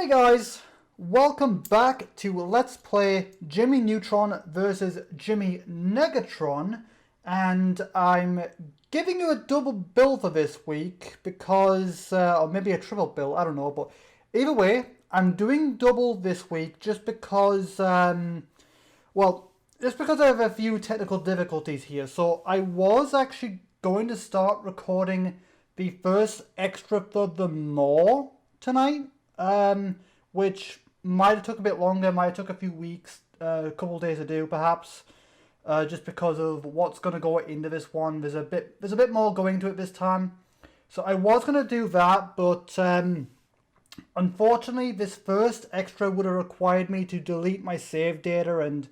Hey guys, welcome back to Let's Play Jimmy Neutron versus Jimmy Negatron, and I'm giving you a double bill for this week because, or maybe a triple bill, I don't know, but either way, I'm doing double this week just because, just because I have a few technical difficulties here. So I was actually going to start recording the first extra for the More tonight, which might have took a bit longer, might have took a few weeks, a couple of days to do perhaps, just because of what's going to go into this one. There's a bit more going to it this time. So I was going to do that, but unfortunately this first extra would have required me to delete my save data, and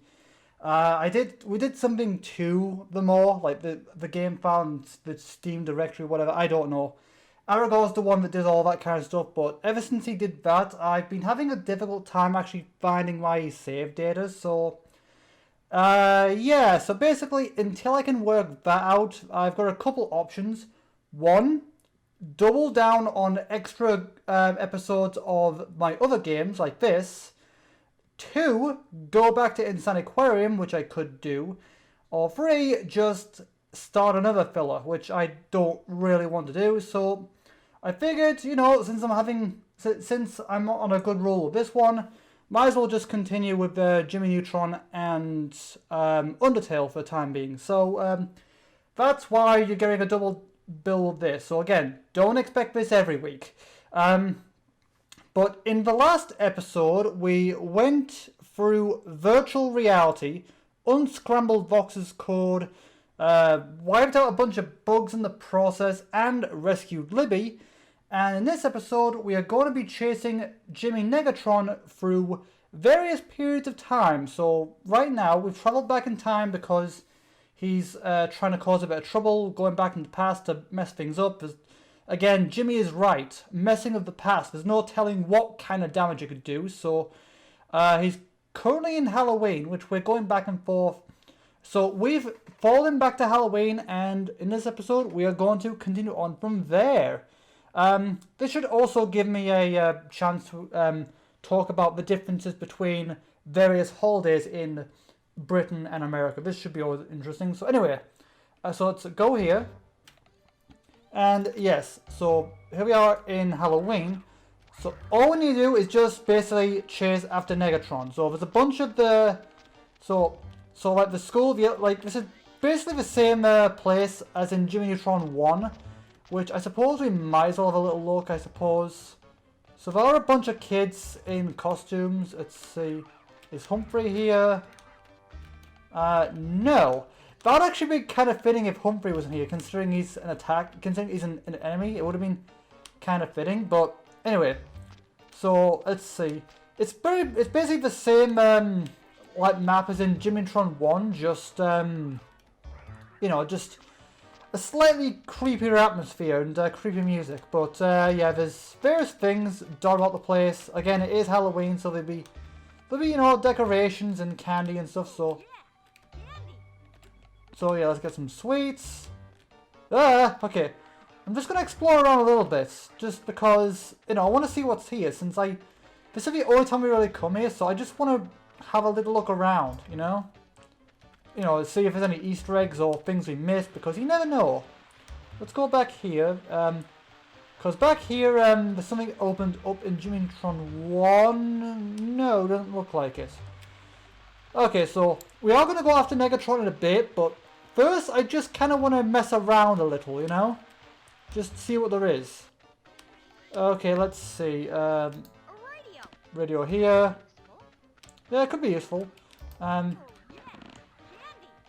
we did something to the More, like the game found the Steam directory, whatever, I don't know. Aragorn's the one that did all that kind of stuff, but ever since he did that, I've been having a difficult time actually finding my save data, so yeah, so basically, until I can work that out, I've got a couple options. One, double down on extra episodes of my other games, like this. Two, go back to Insane Aquarium, which I could do. Or three, just start another filler, which I don't really want to do, so I figured, you know, since I'm on a good roll with this one, might as well just continue with Jimmy Neutron and Undertale for the time being. So that's why you're getting a double bill of this. So again, don't expect this every week. But in the last episode, we went through virtual reality, unscrambled Vox's code, wiped out a bunch of bugs in the process, and rescued Libby. And in this episode, we are going to be chasing Jimmy Negatron through various periods of time. So right now, we've traveled back in time because he's trying to cause a bit of trouble, going back in the past to mess things up. Again, Jimmy is right. Messing of the past. There's no telling what kind of damage it could do. So he's currently in Halloween, which we're going back and forth. So we've fallen back to Halloween, and in this episode, we are going to continue on from there. This should also give me a chance to talk about the differences between various holidays in Britain and America. This should be always interesting. So anyway, so let's go here. And yes, so here we are in Halloween. So all we need to do is just basically chase after Negatron. So there's a bunch of the... So like the school, like this is basically the same place as in Jimmy Neutron 1. Which I suppose we might as well have a little look, I suppose. So there are a bunch of kids in costumes. Let's see. Is Humphrey here? No. That would actually be kind of fitting if Humphrey wasn't here, considering he's considering he's an enemy. It would have been kind of fitting, but anyway. So let's see. It's basically the same like map as in Jimmy Neutron 1, just you know, just a slightly creepier atmosphere and creepy music, but yeah, there's various things dotted about the place. Again, it is Halloween, so there'll be you know, decorations and candy and stuff. So yeah, let's get some sweets. Okay, I'm just gonna explore around a little bit, just because, you know, I want to see what's here. Since this is the only time we really come here, so I just want to have a little look around, you know. You know, see if there's any Easter eggs or things we missed, because you never know. Let's go back here, because back here, there's something opened up in Jimmy Neutron 1. No, doesn't look like it. Okay, so we are going to go after Negatron in a bit, but first I just kind of want to mess around a little, you know? Just see what there is. Okay, let's see. Radio here. Yeah, it could be useful.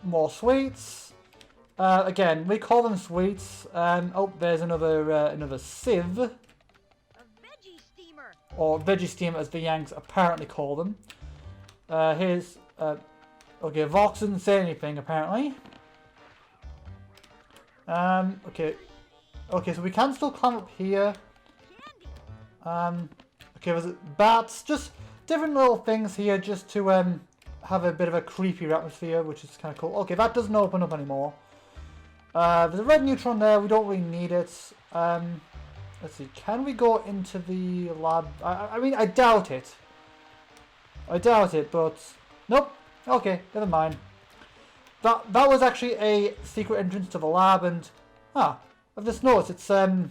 More sweets. Again, we call them sweets. Oh, there's another sieve. A veggie steamer. Or veggie steamer, as the Yanks apparently call them. Here's okay, Vox didn't say anything apparently. Okay, so we can still climb up here. Okay, there's bats, just different little things here, just to have a bit of a creepier atmosphere, which is kind of cool. Okay, that doesn't open up anymore. There's a red neutron there. We don't really need it. Let's see, can we go into the lab? I mean, I doubt it. I doubt it, but... Nope. Okay, never mind. That was actually a secret entrance to the lab, and... I've just noticed it's kind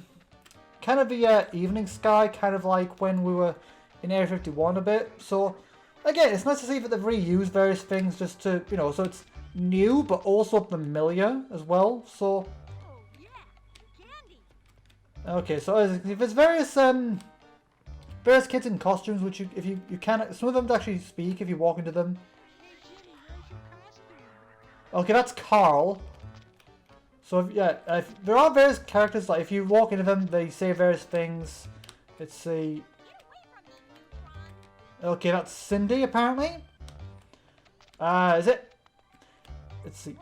of the evening sky, kind of like when we were in Area 51 a bit. So, again, it's nice to see that they've reused various things just to, you know, so it's new, but also familiar as well, so... Okay, so there's various kids in costumes, which if you can, some of them actually speak if you walk into them. Okay, that's Carl. So there are various characters, like if you walk into them, they say various things. Let's see. Okay, that's Cindy apparently. Is it? Let's see.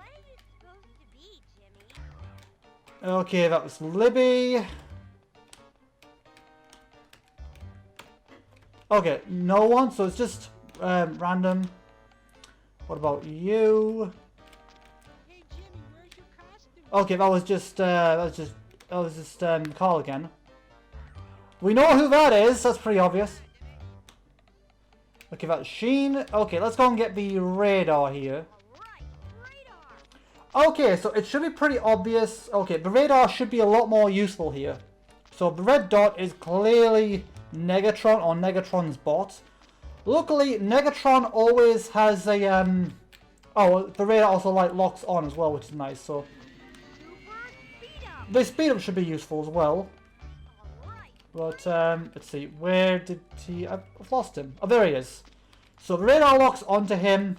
Okay, that was Libby. Okay, no one, so it's just random. What about you? Okay, that was just Carl again. We know who that is. That's pretty obvious. Okay, that's Sheen. Okay, let's go and get the radar here. Okay, so it should be pretty obvious. Okay, the radar should be a lot more useful here. So the red dot is clearly Negatron or Negatron's bot. Luckily, Negatron always has a oh, the radar also like locks on as well, which is nice. So the speed up should be useful as well. But let's see, where did he? I've lost him. Oh, there he is. So the radar locks onto him,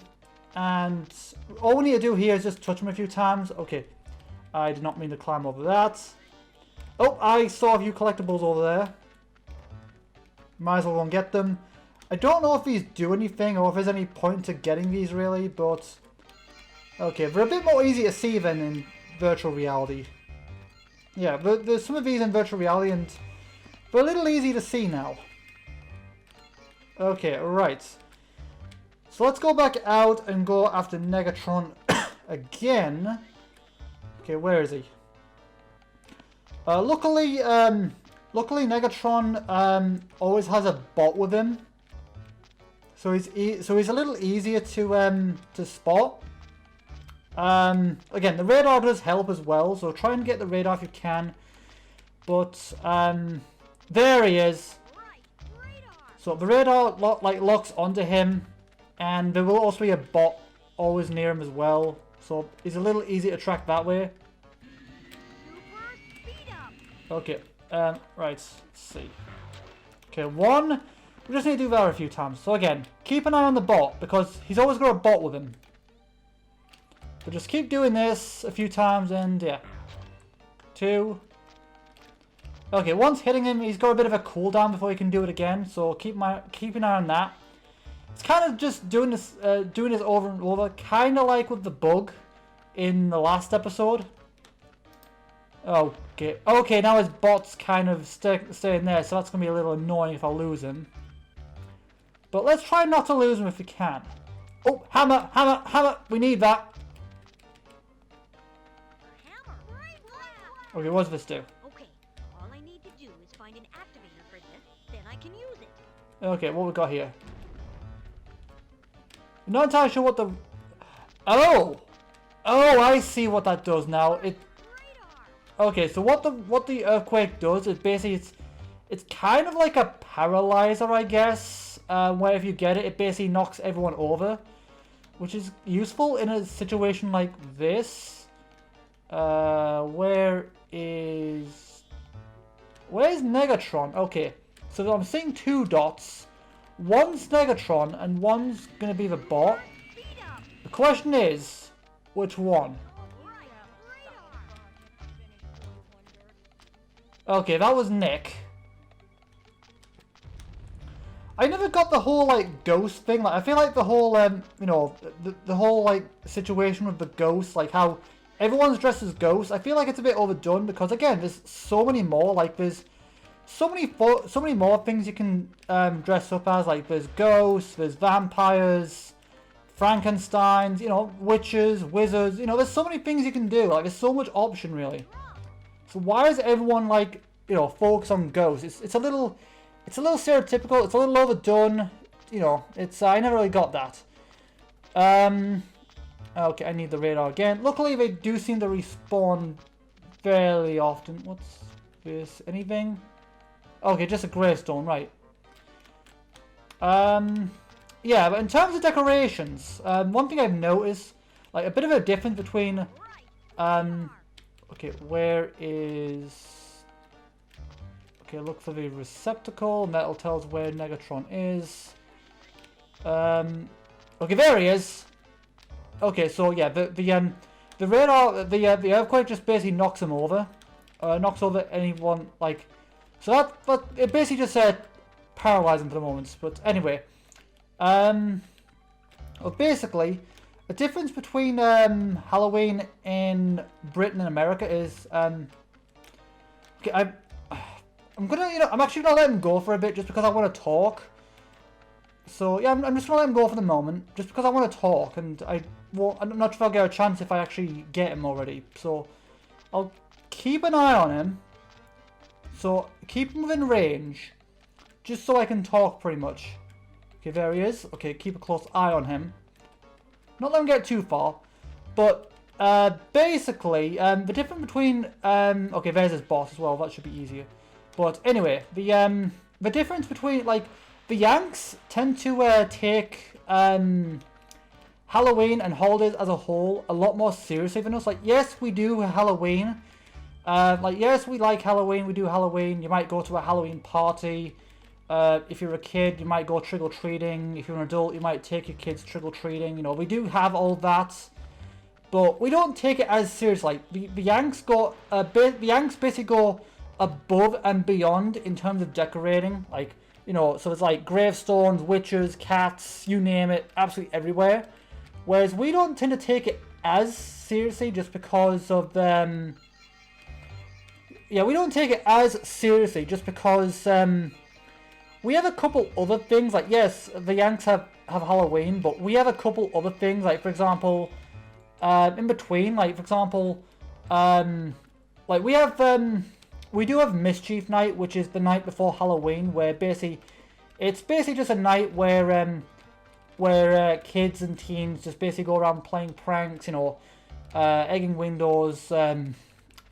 and all we need to do here is just touch him a few times. Okay, I did not mean to climb over that. Oh, I saw a few collectibles over there. Might as well go and get them. I don't know if these do anything or if there's any point to getting these really, but... Okay, they're a bit more easy to see than in virtual reality. Yeah, there's some of these in virtual reality and they're a little easy to see now. Okay, right. So let's go back out and go after Negatron again. Okay, where is he? Luckily Negatron always has a bot with him, so he's a little easier to spot. Again, the radar does help as well, so try and get the radar if you can. But there he is. So the radar locks onto him, and there will also be a bot always near him as well. So it's a little easier to track that way. Okay. Right, let's see. Okay, one. We just need to do that a few times. So again, keep an eye on the bot, because he's always got a bot with him. But just keep doing this a few times, and yeah. 2. Okay, once hitting him, he's got a bit of a cooldown before he can do it again, so keep an eye on that. It's kind of just doing this over and over, kind of like with the bug in the last episode. Okay, now his bot's kind of staying there, so that's going to be a little annoying if I lose him. But let's try not to lose him if we can. Oh, hammer, hammer, hammer! We need that! Okay, what does this do? Okay, all I need to do is find an activator for this, then I can use it. Okay, what we got here? I'm not entirely sure what the... Oh! Oh, I see what that does now. Okay, so what the earthquake does is basically it's kind of like a paralyzer, I guess. Where if you get it, it basically knocks everyone over, which is useful in a situation like this. Where's Negatron? Okay, so I'm seeing 2 dots. One's Negatron and one's gonna be the bot. The question is, which one? Okay, that was Nick. I never got the whole like ghost thing. Like I feel like the whole you know, the whole like situation with the ghosts, like how everyone's dressed as ghosts. I feel like it's a bit overdone because again, there's so many more. Like there's so many more things you can dress up as. Like there's ghosts, there's vampires, Frankensteins, you know, witches, wizards. You know, there's so many things you can do. Like there's so much option really. So why is everyone like, you know, focus on ghosts. It's a little stereotypical. It's a little overdone. You know, it's I never really got that. Okay, I need the radar again. Luckily, they do seem to respawn fairly often. What's this? Anything? Okay, just a gravestone, right. Yeah, but in terms of decorations, one thing I've noticed, like a bit of a difference between, okay, where is, okay, look for the receptacle. Metal tells where Negatron is. Okay, there he is. Okay, so yeah, the radar, the earthquake just basically knocks him over, knocks over anyone like, so that, but it basically just paralyzes him for the moment. But anyway, well, basically, the difference between Halloween in Britain and America is, okay, I'm gonna, you know, I'm actually gonna let him go for a bit just because I want to talk. So yeah, I'm just gonna let him go for the moment, just because I want to talk, and I'm not sure if I'll get a chance if I actually get him already. So I'll keep an eye on him. So keep him within range, just so I can talk pretty much. Okay, there he is. Okay, keep a close eye on him. Not let him get too far, but basically the difference between okay, there's his boss as well. That should be easier. But anyway, the difference between like. The Yanks tend to take Halloween and holidays as a whole a lot more seriously than us. Like, yes, we do Halloween. Like, yes, we like Halloween. We do Halloween. You might go to a Halloween party. If you're a kid, you might go trick-or-treating. If you're an adult, you might take your kids trick-or-treating. You know, we do have all that. But we don't take it as serious. Like, the Yanks go the Yanks basically go above and beyond in terms of decorating. Like, you know, so it's like gravestones, witches, cats, you name it, absolutely everywhere. Whereas we don't tend to take it as seriously just because of yeah, we don't take it as seriously just because we have a couple other things. Like, yes, the Yanks have Halloween, but we have a couple other things. Like, for example, in between, like for example, like we do have Mischief Night, which is the night before Halloween, where it's basically just a night where kids and teens just basically go around playing pranks, you know, egging windows, you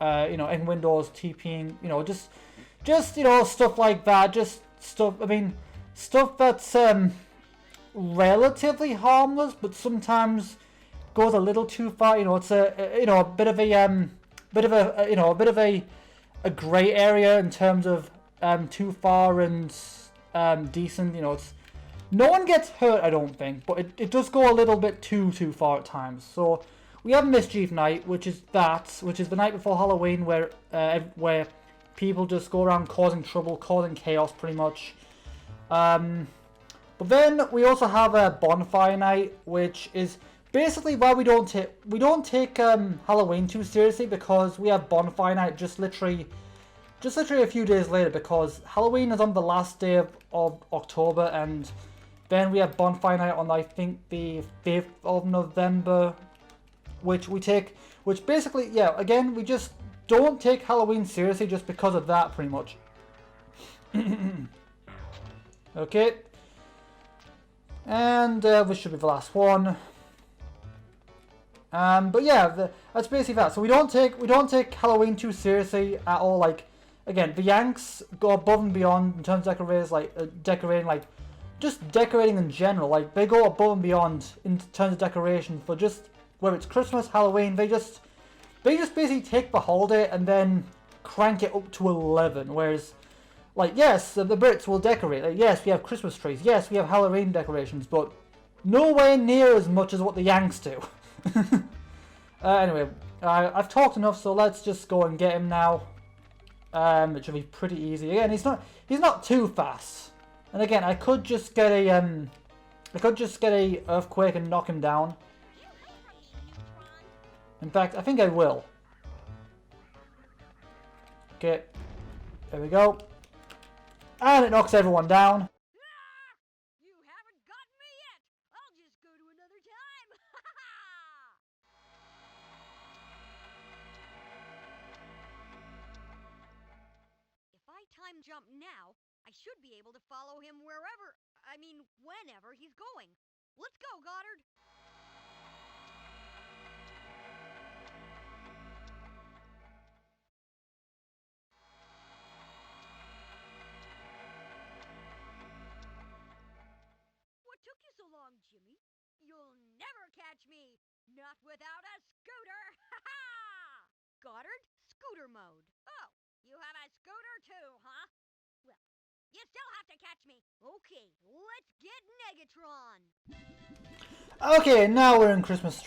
know, egging windows, TPing, you know, just you know, stuff like that, just stuff. I mean, stuff that's relatively harmless, but sometimes goes a little too far. You know, it's you know, a bit of a you know, a bit of a grey area in terms of too far and decent. You know, it's no one gets hurt, I don't think, but it does go a little bit too far at times. So we have Mischief Night, which is the night before Halloween, where people just go around causing trouble, causing chaos, pretty much. But then we also have a Bonfire Night, which is basically why we don't take Halloween too seriously, because we have Bonfire Night just literally a few days later, because Halloween is on the last day of October, and then we have Bonfire Night on, I think, the 5th of November, which basically, yeah, again, we just don't take Halloween seriously just because of that, pretty much. Okay. And this should be the last one. But yeah, that's basically that. So we don't take Halloween too seriously at all. Like, again, the Yanks go above and beyond in terms of decorating, like just decorating in general. Like, they go above and beyond in terms of decoration for just whether it's Christmas, Halloween. They just basically take the holiday and then crank it up to 11. Whereas, like, yes, the Brits will decorate. Like, yes, we have Christmas trees. Yes, we have Halloween decorations, but nowhere near as much as what the Yanks do. Anyway, I've talked enough, so let's just go and get him now. It should be pretty easy. Again, he's not too fast. And again, I could just get a earthquake and knock him down. In fact, I think I will. Okay, there we go. And it knocks everyone down. You haven't got me yet. I'll just go to another time. time jump now, I should be able to follow him whenever he's going. Let's go, Goddard. What took you so long, Jimmy? You'll never catch me! Not without a scooter! Ha ha! Goddard, scooter mode. Oh, you have a scooter too, huh? Well, you still have to catch me. Okay, let's get Negatron! Okay, now we're in Christmas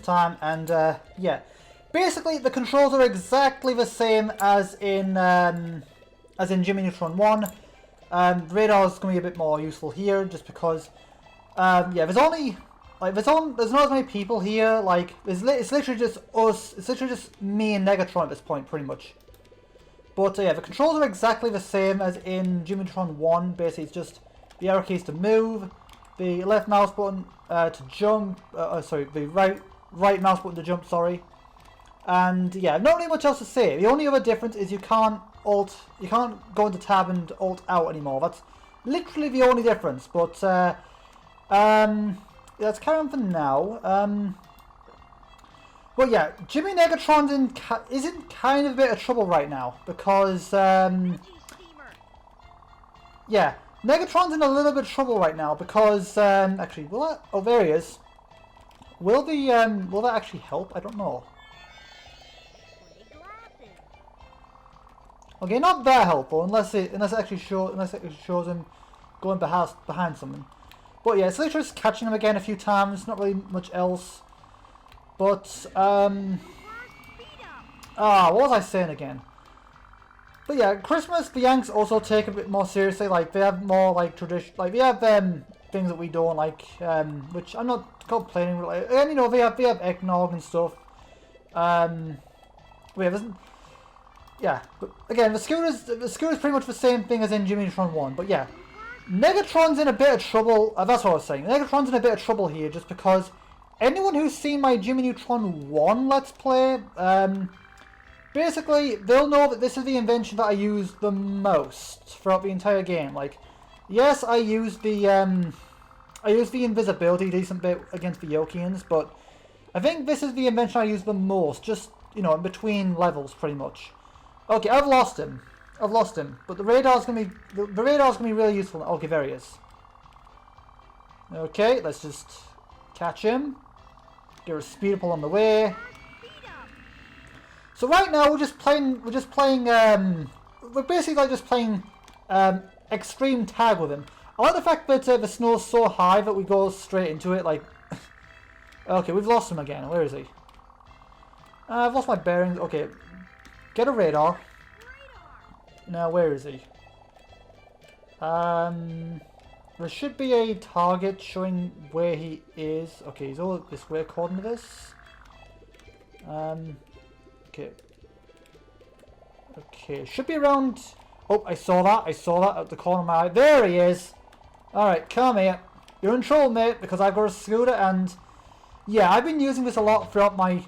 time, and yeah, basically the controls are exactly the same as in Jimmy Neutron 1. The radar is going to be a bit more useful here, just because yeah, there's only there's not as many people here. Like it's literally just us. It's literally just me and Negatron at this point, pretty much. But yeah, the controls are exactly the same as in Jimmy Neutron 1. Basically, it's just the arrow keys to move, the left mouse button to jump. Sorry, the right mouse button to jump. Sorry. And yeah, not really much else to say. The only other difference is you can't go into tab and alt out anymore. That's literally the only difference. But let's carry on for now. But yeah, Jimmy Negatron is in kind of a bit of trouble right now because yeah, Negatron's in a little bit of trouble right now because actually, will that? Oh, there he is. Will that actually help? I don't know. Okay, not that helpful unless it actually shows him going behind something. But yeah, it's literally just catching him again a few times. Not really much else. But what was I saying again? But yeah, Christmas the Yanks also take a bit more seriously. Like they have more like tradition. Like they have things that we don't like. Which I'm not complaining. Like, and you know they have eggnog and stuff. Yeah, but again, the scooter's pretty much the same thing as in Jimmy Neutron 1, but yeah. Negatron's in a bit of trouble, that's what I was saying. Negatron's in a bit of trouble here just because anyone who's seen my Jimmy Neutron 1 Let's Play, basically, they'll know that this is the invention that I use the most throughout the entire game. Like, yes, I use the invisibility decent bit against the Yokians, but I think this is the invention I use the most, just, you know, in between levels, pretty much. Okay, I've lost him, but the radar's gonna be really useful. Okay, there he is. Okay, let's just catch him. Get a speed up along the way. So right now we're basically like just playing extreme tag with him. I like the fact that the snow's so high that we go straight into it. Like, okay, we've lost him again. Where is he? I've lost my bearings. Okay. Get a radar. Now, where is he? There should be a target showing where he is. Okay, he's all this way according to this. Okay. Okay, should be around... Oh, I saw that at the corner of my eye. There he is! Alright, come here. You're in trouble, mate, because I've got a scooter and... Yeah, I've been using this a lot throughout my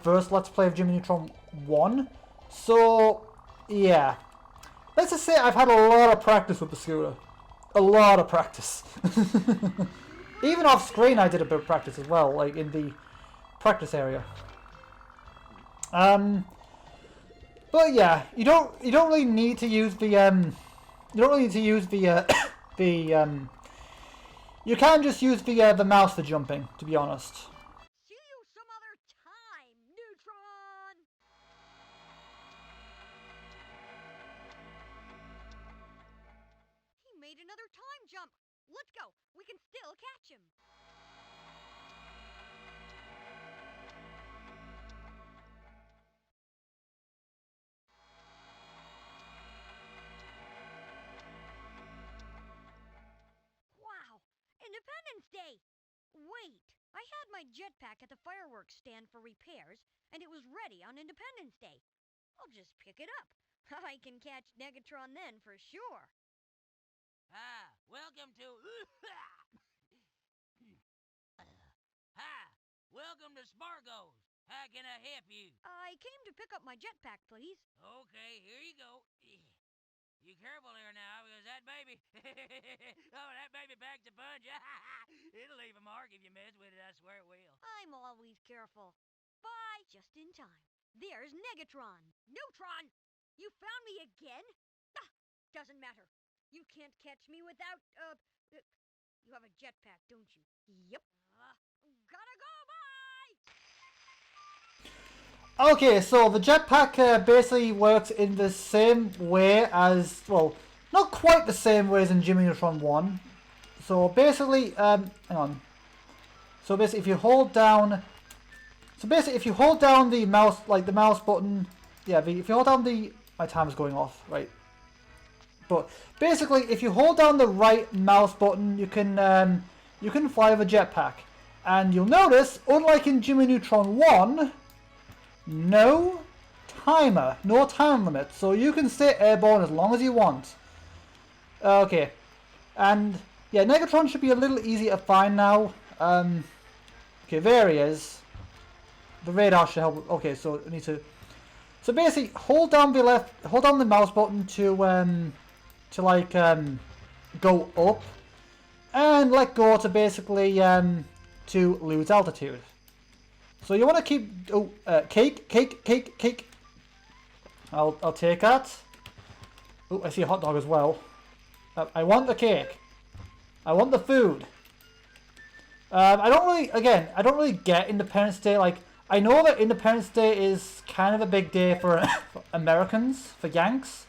first Let's Play of Jimmy Neutron 1. So, yeah. Let's just say I've had a lot of practice with the scooter. A lot of practice. Even off screen I did a bit of practice as well, like in the practice area. But yeah, you don't really need to use the you can just use the mouse for jumping, to be honest. See you some other time, Neutron! He made another time jump! Let's go! We can still catch him! Wow! Independence Day! Wait! I had my jetpack at the fireworks stand for repairs, and it was ready on Independence Day. I'll just pick it up. I can catch Negatron then for sure. Welcome to... welcome to Spargo's. How can I help you? I came to pick up my jetpack, please. Okay, here you go. You careful here now, because that baby, oh, that baby packs a punch. It'll leave a mark if you mess with it, I swear it will. I'm always careful. Bye! Just in time. There's Negatron. Neutron! You found me again? Ah, doesn't matter. You can't catch me without, you have a jetpack, don't you? Yep. Gotta go, bye! Okay, so the jetpack basically works in the same way as, well, not quite the same way as in Jimmy Neutron 1. So basically, hang on. So basically, if you hold down the mouse, like the mouse button, yeah, if you hold down the, my timer's going off, right? But basically, if you hold down the right mouse button, you can fly with a jetpack, and you'll notice, unlike in Jimmy Neutron 1, no timer, no time limit, so you can stay airborne as long as you want. Okay, and yeah, Negatron should be a little easier to find now. Okay, there he is. The radar should help. Okay, so I need to. So basically, hold down the mouse button to like go up, and let go to basically to lose altitude. So you want to keep cake. I'll take that. Oh, I see a hot dog as well. I want the cake. I want the food. I don't really get Independence Day. Like, I know that Independence Day is kind of a big day for Americans, for Yanks.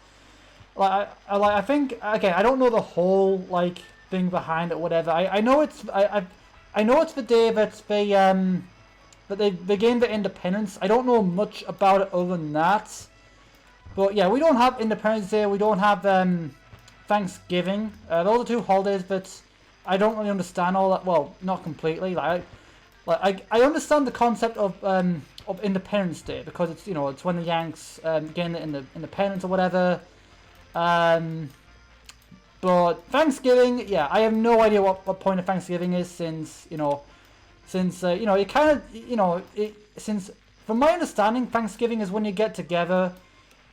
I think, again, I don't know the whole like thing behind it, whatever. I know it's I know it's the day that they gained their independence. I don't know much about it other than that. But yeah, we don't have Independence Day. We don't have Thanksgiving. Those are two holidays that I don't really understand all that. Well, not completely. I understand the concept of Independence Day because it's, you know, it's when the Yanks gain the independence or whatever. But Thanksgiving, yeah, I have no idea what point of Thanksgiving is since you know it kind of, you know, since from my understanding Thanksgiving is when you get together,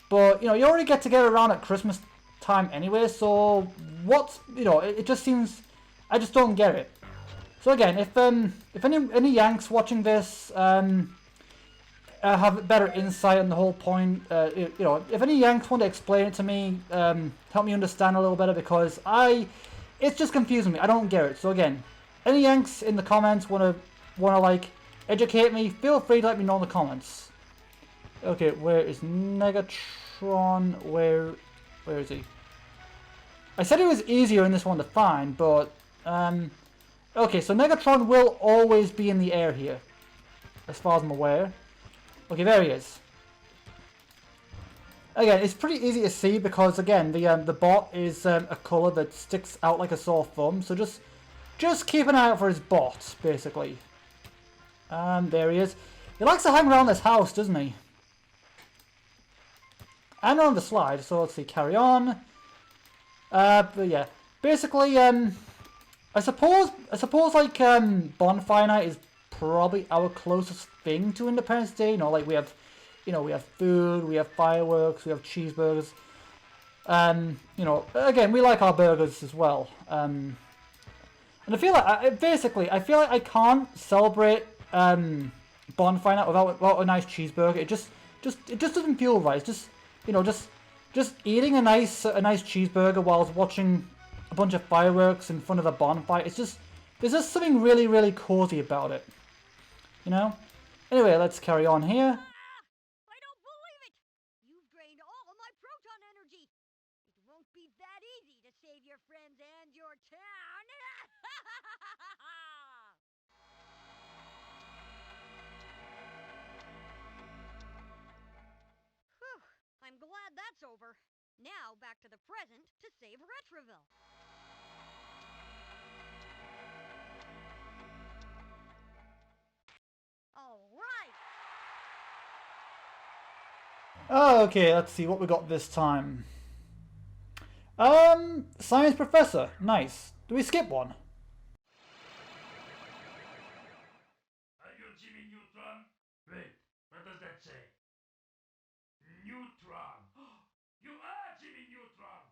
but you know you already get together around at Christmas time anyway. So what's, you know, it just seems, I just don't get it. So again, if any Yanks watching this have better insight on the whole point, you know, if any Yanks want to explain it to me, help me understand a little better, because it's just confusing me. I don't get it. So again, any Yanks in the comments wanna like educate me, feel free to let me know in the comments. Okay, where is Negatron? Where is he? I said it was easier in this one to find, but okay, so Negatron will always be in the air here, as far as I'm aware. Okay, there he is. Again, it's pretty easy to see because, again, the bot is a colour that sticks out like a sore thumb. So just keep an eye out for his bot, basically. There he is. He likes to hang around this house, doesn't he? And on the slide. So let's see, carry on. But yeah, basically, I suppose like Bonfire Night is probably our closest thing to Independence Day. You know, like we have food, we have fireworks, we have cheeseburgers. You know, again, we like our burgers as well. And I feel like I feel like I can't celebrate Bonfire Night without a nice cheeseburger. It just doesn't feel right. It's just, you know, just eating a nice cheeseburger whilst watching a bunch of fireworks in front of a bonfire. It's just, there's just something really, really cozy about it. You know? Anyway, let's carry on here. I don't believe it! You've drained all of my proton energy! It won't be that easy to save your friends and your town! Whew, I'm glad that's over. Now back to the present to save Retroville. Alright! Okay, let's see what we got this time. Science professor. Nice. Do we skip one? Are you Jimmy Neutron? Wait, what does that say? Neutron! You are Jimmy Neutron!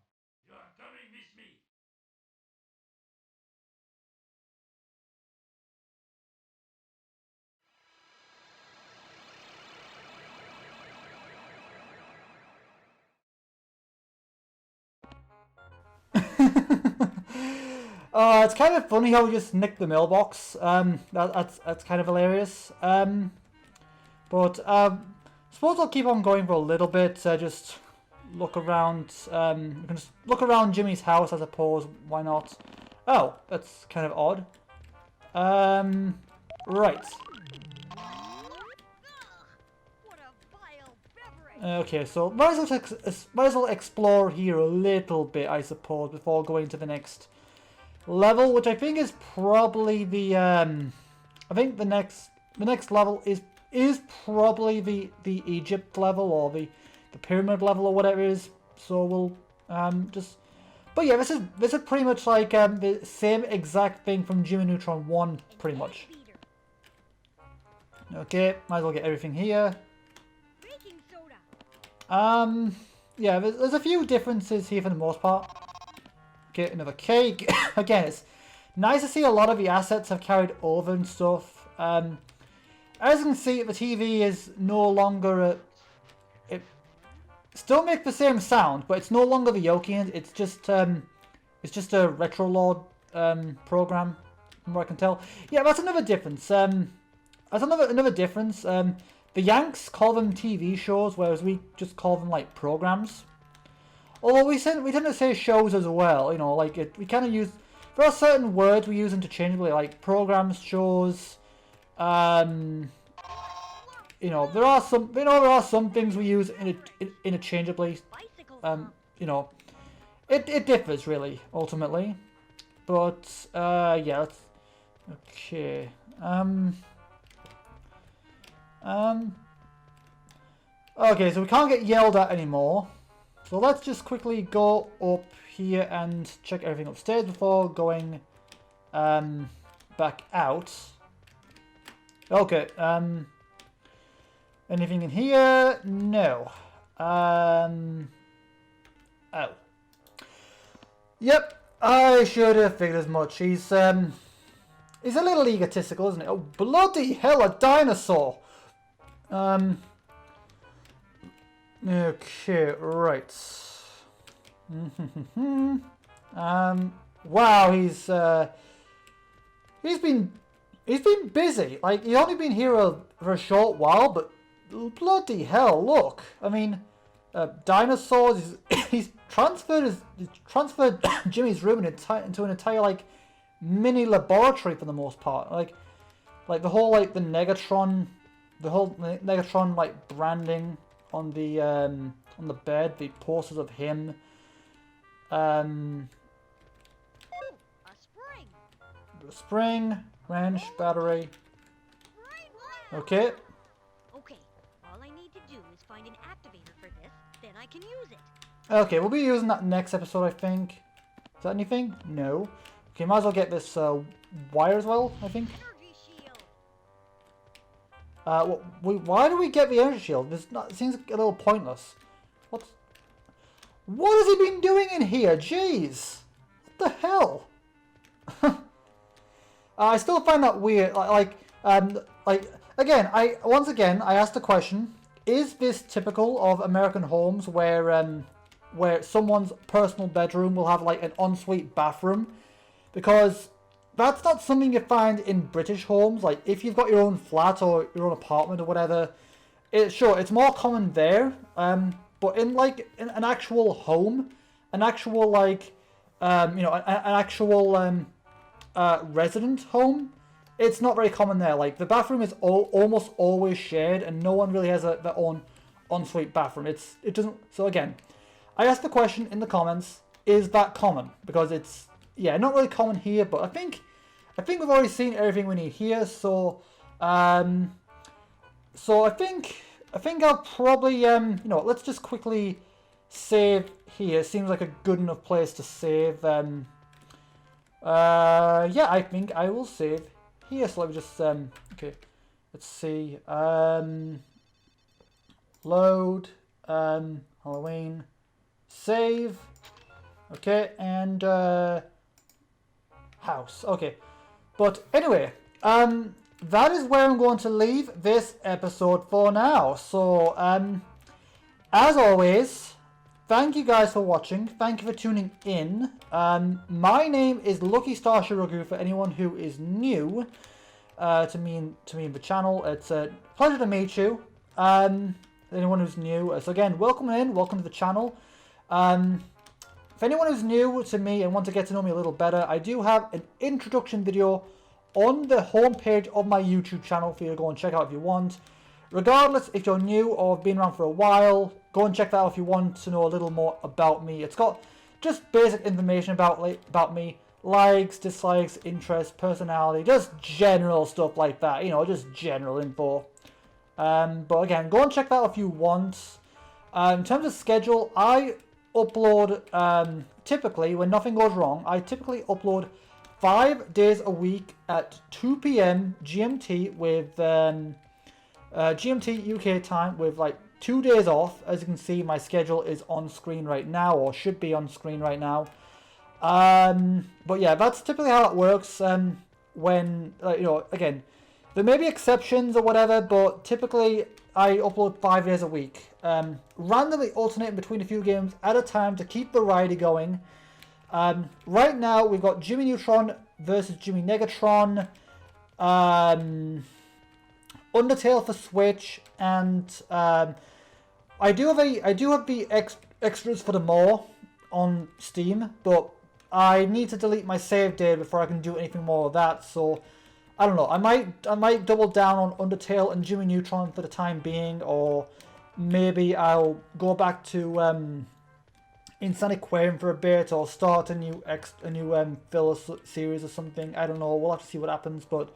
It's kind of funny how we just nicked the mailbox. That's kind of hilarious. But suppose I'll keep on going for a little bit. Just look around. We can just look around Jimmy's house, I suppose. Why not? Oh, that's kind of odd. Right. What a vile beverage! Okay, so might as well explore here a little bit, I suppose, before going to the next level, which I think is probably the I think the next level is probably the Egypt level or the pyramid level or whatever it is. So we'll just. But yeah, this is pretty much like the same exact thing from Jimmy Neutron 1, pretty much. Okay, might as well get everything here. Baking soda. Yeah, there's a few differences here for the most part. Get another cake. Again, it's nice to see a lot of the assets have carried over and stuff. As you can see, the TV is no longer it still makes the same sound, but it's no longer the Yokian. It's just a Retro Lord program, from what I can tell. Yeah, that's another difference. That's another difference. The Yanks call them TV shows, whereas we just call them like programs. Although we tend to say shows as well. You know, like we kind of use. There are certain words we use interchangeably, like programs, shows. You know, there are some things we use interchangeably. You know, it differs really ultimately, but yeah. Okay. Okay, so we can't get yelled at anymore. So let's just quickly go up here and check everything upstairs before going back out. Okay, anything in here? No. Oh. Yep, I should have figured as much. He's a little egotistical, isn't he? Oh, bloody hell, a dinosaur! Okay, right. Wow, he's been busy. Like, he's only been here for a short while, but bloody hell, look. I mean, dinosaurs. He's transferred Jimmy's room into an entire like mini laboratory for the most part. Like the whole like the Negatron like branding on the bed, the posters of him. A Spring, wrench, battery. Okay. Okay, all I need to do is find an activator for this, then I can use it. Okay, we'll be using that next episode, I think. Is that anything? No. Okay, might as well get this wire as well, I think. Energy shield. Why do we get the energy shield? It seems a little pointless. What has he been doing in here? Jeez. What the hell? I still find that weird. Again, I asked the question: is this typical of American homes where someone's personal bedroom will have like an ensuite bathroom? Because that's not something you find in British homes. Like if you've got your own flat or your own apartment or whatever, it's more common there. But in an actual home, an actual resident home, it's not very common there. Like the bathroom is almost always shared, and no one really has their own ensuite bathroom. It doesn't. So again, I asked the question in the comments: is that common? Because it's not really common here. But I think we've already seen everything we need here. So I think I'll probably let's just quickly save here. Seems like a good enough place to save. Yeah, I think I will save here. So let me just okay. Let's see. Load. Halloween. Save. Okay, and house. Okay, but anyway, that is where I'm going to leave this episode for now. So, as always, thank you guys for watching. Thank you for tuning in. My name is Lucky Star Shi-Roku for anyone who is new to me and the channel. It's a pleasure to meet you. Anyone who's new. So again, welcome to the channel. For anyone who's new to me and want to get to know me a little better, I do have an introduction video on the homepage of my YouTube channel for you to go and check out if you want. Regardless, if you're new or have been around for a while, go and check that out if you want to know a little more about me. It's got just basic information about me, likes, dislikes, interests, personality, just general stuff like that, you know, just general info. But again, go and check that out if you want. In terms of schedule, I upload, typically, when nothing goes wrong, I typically upload 5 days a week at 2 p.m. GMT with GMT UK time with like 2 days off. As you can see, my schedule is on screen right now, or should be on screen right now. But yeah, that's typically how it works. When you know, again, there may be exceptions or whatever, but typically I upload 5 days a week, randomly alternating between a few games at a time to keep variety going. Right now we've got Jimmy Neutron versus Jimmy Negatron, Undertale for Switch, and I do have the extras for the more on Steam, but I need to delete my save data before I can do anything more of that. So I don't know. I might double down on Undertale and Jimmy Neutron for the time being, or maybe I'll go back to Insane Aquarium for a bit, or start a new filler series or something. I don't know. We'll have to see what happens, but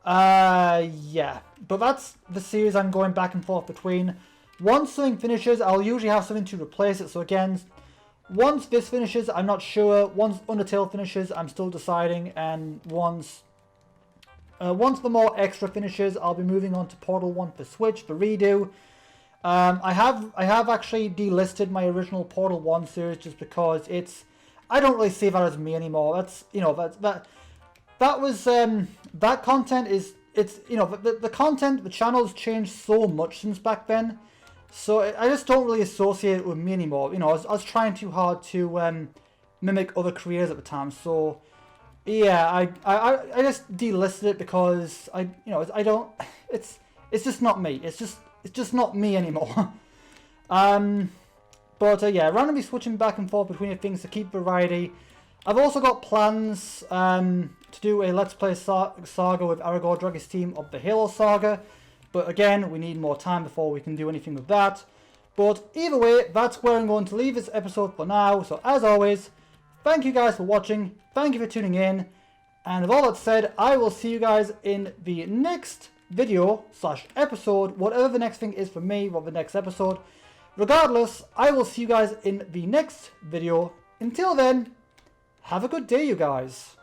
yeah. But that's the series I'm going back and forth between. Once something finishes, I'll usually have something to replace it. So again, once this finishes, I'm not sure. Once Undertale finishes, I'm still deciding. And once the more extra finishes, I'll be moving on to Portal 1 for Switch, the redo. I have actually delisted my original Portal 1 series just because I don't really see that as me anymore. That's, you know, that was that content is, it's, you know, the content, the channel's changed so much since back then. So I just don't really associate it with me anymore. You know, I was trying too hard to mimic other creators at the time. So yeah, I just delisted it because I don't. It's just not me. It's just not me anymore. But yeah, randomly switching back and forth between things to keep variety. I've also got plans to do a Let's Play saga with Aragorn Dragon's team of the Halo saga. But again, we need more time before we can do anything with that. But either way, that's where I'm going to leave this episode for now. So as always, thank you guys for watching. Thank you for tuning in. And with all that said, I will see you guys in the next video / episode, whatever the next thing is for me, or the next episode. Regardless, I will see you guys in the next video. Until then, have a good day, you guys.